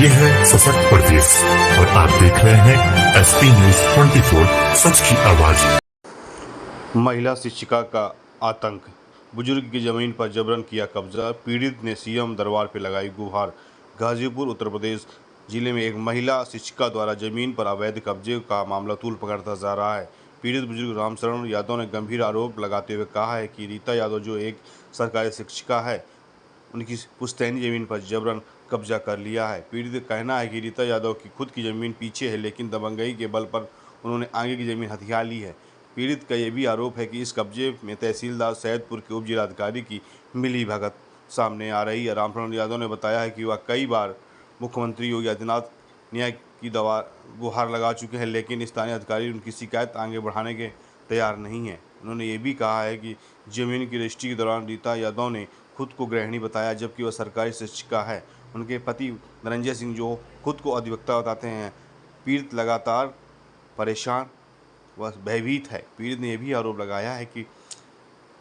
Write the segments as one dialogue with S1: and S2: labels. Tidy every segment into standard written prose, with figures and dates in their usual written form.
S1: ये है सशक्त प्रदेश और आप देख रहे हैं एसपी न्यूज 24 सच की आवाज।
S2: महिला शिक्षिका का आतंक, बुजुर्ग की जमीन पर जबरन किया कब्जा, पीड़ित ने सीएम दरबार पर लगाई गुहार। गाजीपुर उत्तर प्रदेश जिले में एक महिला शिक्षिका द्वारा जमीन पर अवैध कब्जे का मामला तूल पकड़ता जा रहा है। पीड़ित बुजुर्ग रामशरण यादव ने गंभीर आरोप लगाते हुए कहा है कि रीता यादव जो एक सरकारी शिक्षिका है, उनकी पुश्तैनी जमीन पर जबरन कब्जा कर लिया है। पीड़ित का कहना है कि रीता यादव की खुद की जमीन पीछे है, लेकिन दबंगई के बल पर उन्होंने आगे की जमीन हथिया ली है। पीड़ित का यह भी आरोप है कि इस कब्जे में तहसीलदार सैदपुर के उप जिलाधिकारी की मिली भगत सामने आ रही है। रामशरण यादव ने बताया है कि वह कई बार मुख्यमंत्री योगी आदित्यनाथ न्याय की गुहार लगा चुके हैं, लेकिन स्थानीय अधिकारी उनकी शिकायत आगे बढ़ाने के तैयार नहीं है। उन्होंने ये भी कहा है कि जमीन की रजिस्ट्री के दौरान रीता यादव ने खुद को गृहिणी बताया, जबकि वह सरकारी शिक्षिका है। उनके पति धनंजय सिंह जो खुद को अधिवक्ता बताते हैं। पीड़ित लगातार परेशान व भयभीत है। पीड़ित ने यह भी आरोप लगाया है कि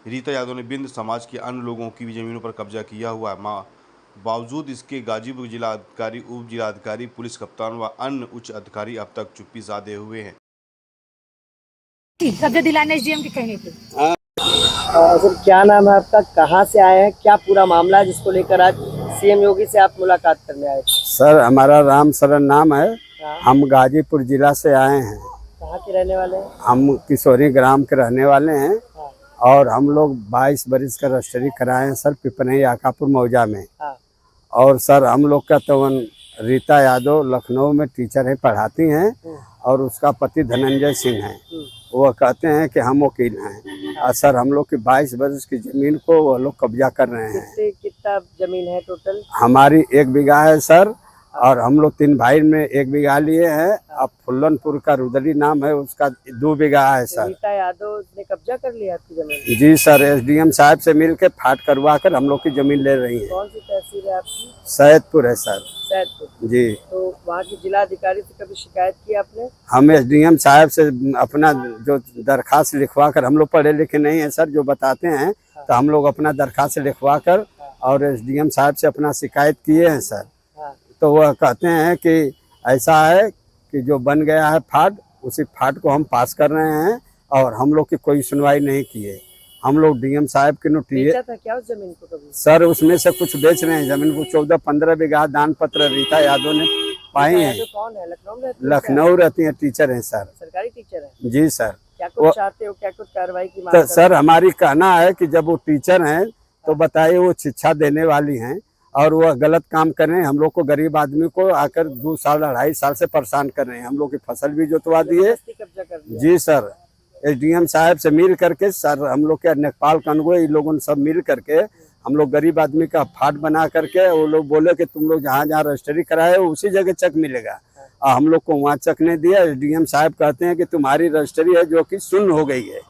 S2: रीता यादव ने बिंद समाज के अन्य लोगों की भी जमीनों पर कब्जा किया हुआ है। बावजूद इसके गाजीपुर जिलाधिकारी, उप जिलाधिकारी, पुलिस कप्तान व अन्य उच्च अधिकारी अब तक चुप्पी साधे हुए हैं।
S3: कब्जा दिलाने एसडीएम के कहने पे।
S4: सर क्या नाम है आपका, कहाँ से आए हैं, क्या पूरा मामला है जिसको लेकर आज सीएम योगी से आप मुलाकात करने आए थे?
S5: सर हमारा रामशरण नाम है। हम गाजीपुर जिला से आए हैं।
S4: कहाँ के रहने वाले हैं?
S5: हम किशोरी ग्राम के रहने वाले हैं। और हम लोग 22 बरिस का रजिस्ट्री कराए हैं सर, पिपनई आकापुर मौजा में। और सर हम लोग का तो रीता यादव लखनऊ में टीचर है, पढ़ाती हैं। और उसका पति धनंजय सिंह है, वो कहते हैं कि हम वकील हैं। और सर हम लोग की 22 बरस की जमीन को वो लोग कब्जा कर रहे हैं।
S4: कितना जमीन है टोटल?
S5: हमारी 1 बीघा है सर, और हम लोग 3 भाई में 1 बीघा लिए हैं। अब फुल्लनपुर का रुदली नाम है, उसका 2 बीघा है सर।
S4: रीता यादव ने कब्जा कर लिया आपकी जमीन?
S5: जी सर, एसडीएम साहब से मिल के फाट करवा कर हम लोग की जमीन ले रही है।
S4: कौन सी तहसील है आपकी?
S5: सैदपुर है सर।
S4: सैदपुर
S5: जी।
S4: तो वहाँ की जिलाधिकारी से कभी शिकायत की आपने?
S5: हम एसडीएम साहब से अपना जो दरखास्त लिखवा कर, हम लोग पढ़े लिखे नहीं है सर, जो बताते हैं तो हम लोग अपना दरखास्त लिखवा कर और एसडीएम साहब से अपना शिकायत किए हैं सर। तो वह कहते हैं कि ऐसा है कि जो बन गया है फाट, उसी फाट को हम पास कर रहे हैं और हम लोग की कोई सुनवाई नहीं की है। हम लोग डीएम साहब के नोटिस
S4: था क्या उस जमीन को कभी?
S5: सर उसमें से कुछ बेच रहे हैं जमीन को। 14-15 बीघा दान पत्र रीता यादव ने पाई है।
S4: कौन है?
S5: लखनऊ रहती है, टीचर है सर,
S4: सरकारी टीचर है।
S5: जी सर।
S4: क्या कुछ चाहते हो, क्या कुछ कार्रवाई की मांग?
S5: तो सर हमारी कहना है कि जब वो टीचर हैं तो बताइए, वो शिक्षा देने वाली हैं और वह गलत काम कर रहे हैं। हम लोग को, गरीब आदमी को आकर 2 साल 2.5 साल से परेशान कर रहे हैं। हम लोग की फसल भी जोतवा दिए। जी सर, एसडीएम साहब से मिल करके सर, हम लोग के नेपाल कन्गो इन लोगों ने सब मिल करके हम लोग गरीब आदमी का फाट बना करके, वो लोग बोले कि तुम लोग जहाँ जहाँ रजिस्ट्री कराए हो उसी जगह चेक मिलेगा। और हम लोग को वहाँ चेक नहीं दिया। एसडीएम साहब कहते हैं कि तुम्हारी रजिस्ट्री है जो कि शून्य हो गई है।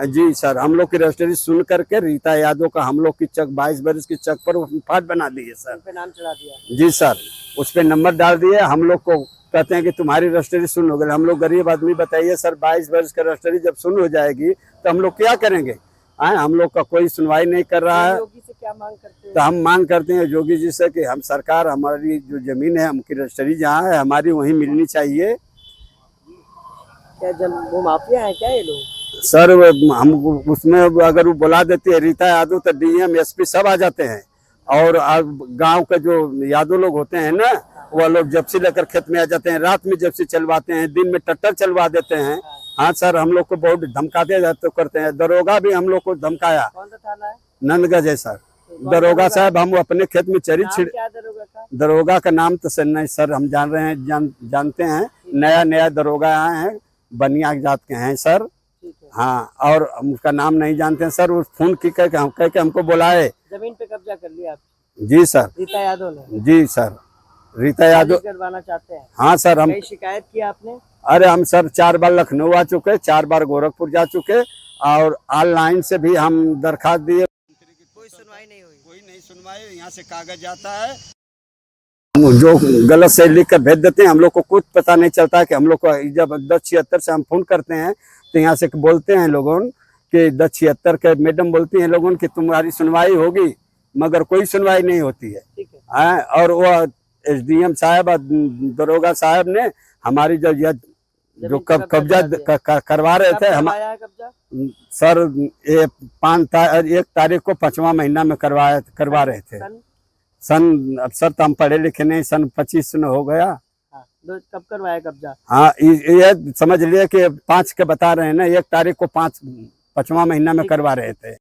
S5: जी सर, हम लोग की रजिस्ट्री सुन करके रीता यादव का हम लोग की चेक 22 बरस की चेक पर फाट बना दिए सर।
S4: उस पे नाम चढ़ा दिया?
S5: जी सर, उस पे नंबर डाल दिए। हम लोग को कहते हैं कि तुम्हारी रजिस्ट्री सुन हो गई। हम लोग गरीब आदमी, बताइए सर, 22 वर्ष का रजिस्ट्री जब सुन हो जाएगी तो हम लोग क्या करेंगे? हम लोग का कोई सुनवाई नहीं कर रहा है।
S4: योगी से क्या मांग करते हैं?
S5: तो हम मांग करते हैं योगी जी से कि हम सरकार, हमारी जो जमीन है, हमकी रजिस्ट्री जहाँ है हमारी वहीं मिलनी चाहिए।
S4: क्या वो माफिया है क्या ये लोग?
S5: सर हम उसमें अगर वो बुला देती है रीता यादव तो डीएम एसपी सब आ जाते हैं। और गांव के जो यादव लोग होते हैं ना, वह लोग जप्सी लेकर खेत में आ जाते हैं। रात में जप्सी चलवाते हैं, दिन में ट्रैक्टर चलवा देते हैं। हाँ सर, हम लोग को बहुत धमकाते जाते करते हैं। दरोगा भी हम लोग को धमकाया।
S4: कौन सा थाना है?
S5: नंदगंज है सर। दरोगा साहब, हम अपने खेत में चरी छिड़। दरोगा का नाम तो सर नहीं सर, हम जान रहे हैं, जानते हैं। नया दरोगा आए हैं, बनिया जात के हैं सर। हाँ, और उसका नाम नहीं जानते हैं सर। उस फोन की कह के हमको बुलाए।
S4: जमीन पे कब्जा कर लिया आप?
S5: जी सर।
S4: रीता यादव ने?
S5: जी सर, रीता यादव
S4: करवाना चाहते हैं?
S5: हाँ सर। हम
S4: शिकायत की आपने?
S5: अरे हम सर 4 बार लखनऊ आ चुके, 4 बार गोरखपुर जा चुके, और ऑनलाइन से भी हम दरखास्त दिए।
S4: कोई सुनवाई नहीं हुई?
S5: कोई नहीं सुनवाई। यहाँ से कागज आता है, जो गलत से लिख कर भेज देते हैं। हम लोग को कुछ पता नहीं चलता है कि हम लोग को जब 1076 से हम फोन करते हैं तो यहाँ से बोलते हैं लोगों कि 1076 के मैडम बोलती हैं लोगों कि तुम्हारी सुनवाई होगी, मगर कोई सुनवाई नहीं होती है। और वह एसडीएम साहब और दरोगा साहब ने हमारी जो कब्जा करवा रहे थे हम
S4: करवाया है कब्जा?
S5: सर ये 1 तारीख को 5वां महीना में करवा रहे थे। सन अब सर तो हम पढ़े लिखे नहीं, सन 25 में हो गया।
S4: हाँ, कब करवाया कब्जा?
S5: हाँ ये समझ लिए कि 5 के बता रहे हैं ना, 1 तारीख को 5वां महीना में करवा रहे थे।